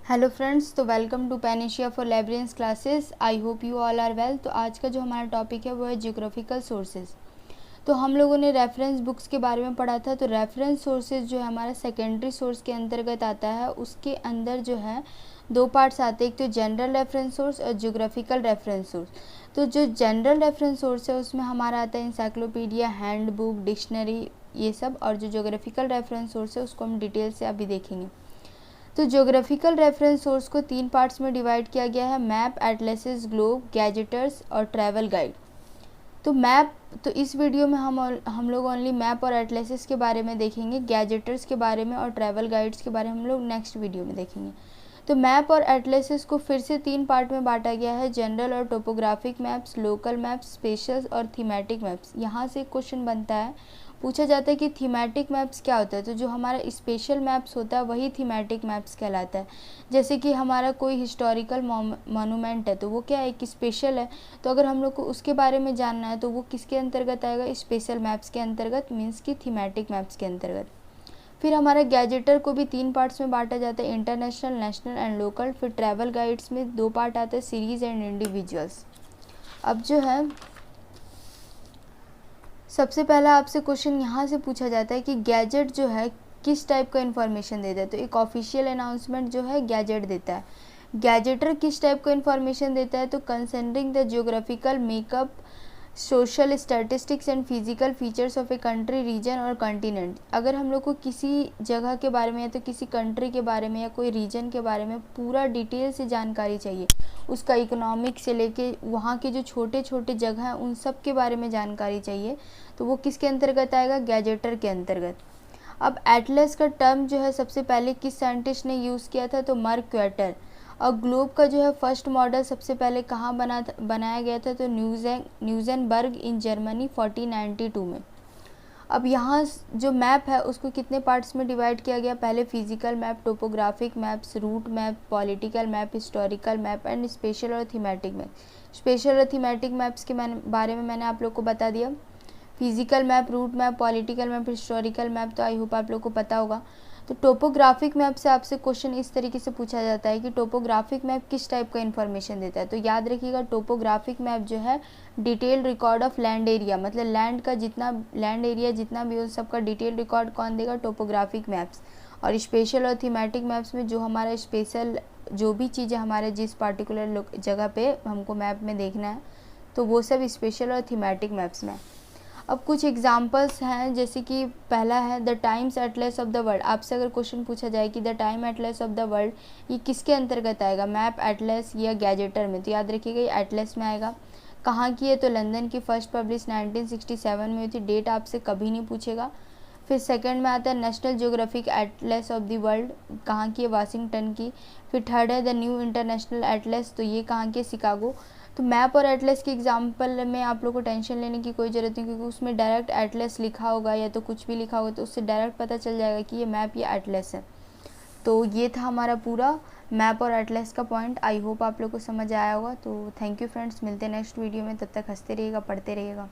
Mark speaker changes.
Speaker 1: Hello friends, तो welcome to pan Asia for librarians classes. I hope you all are well. तो आज का जो हमारा टॉपिक है वो है जियोग्राफिकल सोर्सेज। तो हम लोगों ने रेफरेंस बुक्स के बारे में पढ़ा था। तो रेफरेंस सोर्सेज जो है हमारा सेकेंडरी सोर्स के अंतर्गत आता है। उसके अंदर जो है दो पार्ट्स आते हैं, एक तो जनरल रेफरेंस सोर्स और जियोग्राफिकल रेफरेंस सोर्स। तो जो जनरल रेफरेंस सोर्स है उसमें हमारा आता है इंसाइक्लोपीडिया, हैंड बुक, डिक्शनरी, ये सब। और जो जियोग्राफिकल रेफरेंस सोर्स है उसको हम डिटेल से अभी देखेंगे। तो ज्योग्राफिकल रेफरेंस सोर्स को 3 पार्ट्स में डिवाइड किया गया है: मैप, एटलसेस, ग्लोब, गैजेटर्स और ट्रैवल गाइड। तो मैप, तो इस वीडियो में हम लोग ओनली मैप और एटलसेस के बारे में देखेंगे। गैजेटर्स के बारे में और ट्रैवल गाइड्स के बारे में हम लोग नेक्स्ट वीडियो में देखेंगे। तो मैप और एटलसेस को फिर से 3 पार्ट में बांटा गया है: जनरल और topographic maps, local maps, special और थीमेटिक मैप्स। यहाँ से क्वेश्चन बनता है, पूछा जाता है कि थीमेटिक मैप्स क्या होता है। तो जो हमारा स्पेशल मैप्स होता है वही थीमेटिक मैप्स कहलाता है। जैसे कि हमारा कोई हिस्टोरिकल मोनूमेंट है तो वो क्या है, एक स्पेशल है। तो अगर हम लोग को उसके बारे में जानना है तो वो किसके अंतर्गत आएगा, स्पेशल मैप्स के अंतर्गत, मीन्स कि थीमेटिक मैप्स के अंतर्गत। फिर हमारे गैजेटर को भी 3 पार्ट्स में बांटा जाता है: इंटरनेशनल, नेशनल एंड लोकल। फिर ट्रैवल गाइड्स में 2 पार्ट आते हैं: सीरीज एंड इंडिविजुअल्स। अब जो है सबसे पहला आपसे क्वेश्चन यहाँ से पूछा जाता है कि गैजेट जो है किस टाइप का इन्फॉर्मेशन देता है। तो एक ऑफिशियल अनाउंसमेंट जो है गैजेट देता है। गैजेटर किस टाइप का इन्फॉर्मेशन देता है, तो concerning the geographical makeup, social statistics and physical features of a country, region और कॉन्टिनेंट। अगर हम लोग को किसी जगह के बारे में या तो किसी कंट्री के बारे में या कोई रीजन के बारे में पूरा डिटेल से जानकारी चाहिए, उसका इकोनॉमिक से लेके वहाँ के जो छोटे छोटे जगह हैं उन सब के बारे में जानकारी चाहिए, तो वो किसके अंतर्गत आएगा, गैजेटर के अंतर्गत। अब एटलस का टर्म जो है सबसे पहले किस साइंटिस्ट ने यूज़ किया था, तो मार्क क्वेटर। और ग्लोब का जो है फर्स्ट मॉडल सबसे पहले कहाँ बनाया गया था, तो न्यूजेनबर्ग इन जर्मनी 1492 में। अब यहाँ जो मैप है उसको कितने पार्ट्स में डिवाइड किया गया, पहले physical map, topographic maps, route map, political map, historical map and special और थीमेटिक मैप। स्पेशल और थीमेटिक मैप्स के बारे में मैंने आप लोग को बता दिया। Physical map, route map, political map, historical map तो आई होप आप लोग को पता होगा। तो टोपोग्राफिक मैप से आपसे क्वेश्चन इस तरीके से पूछा जाता है कि टोपोग्राफिक मैप किस टाइप का इन्फॉर्मेशन देता है। तो याद रखिएगा, टोपोग्राफिक मैप जो है detail record of land area, मतलब लैंड का जितना लैंड एरिया जितना भी हो सबका डिटेल रिकॉर्ड कौन देगा, टोपोग्राफिक मैप्स। और स्पेशल और थीमेटिक मैप्स में जो हमारा स्पेशल जो भी चीज़ें हमारे जिस पार्टिकुलर जगह पे हमको मैप में देखना है तो वो सब स्पेशल और थीमेटिक मैप्स में। अब कुछ एग्जांपल्स हैं, जैसे कि पहला है the times Atlas of the world. आपसे अगर क्वेश्चन पूछा जाए कि the time Atlas of the world ये किसके अंतर्गत आएगा, मैप, एटलस या गैजेटर में, तो याद रखिएगा ये एटलस में आएगा। कहाँ की है, तो लंदन की, फर्स्ट पब्लिश 1967 में हुई थी। डेट आपसे कभी नहीं पूछेगा। फिर सेकंड में आता है national geographic Atlas of the world, कहाँ की है, वाशिंगटन की। फिर थर्ड है द न्यू इंटरनेशनल एटलस, तो ये कहाँ की है, शिकागो। तो मैप और एटलस के एग्जाम्पल में आप लोग को टेंशन लेने की कोई ज़रूरत नहीं, क्योंकि उसमें डायरेक्ट एटलस लिखा होगा या तो कुछ भी लिखा होगा तो उससे डायरेक्ट पता चल जाएगा कि ये मैप या एटलस है। तो ये था हमारा पूरा मैप और एटलस का पॉइंट। आई होप आप लोग को समझ आया होगा। तो थैंक यू फ्रेंड्स, मिलते हैं नेक्स्ट वीडियो में। तब तक हंसते रहिएगा, पढ़ते रहिएगा।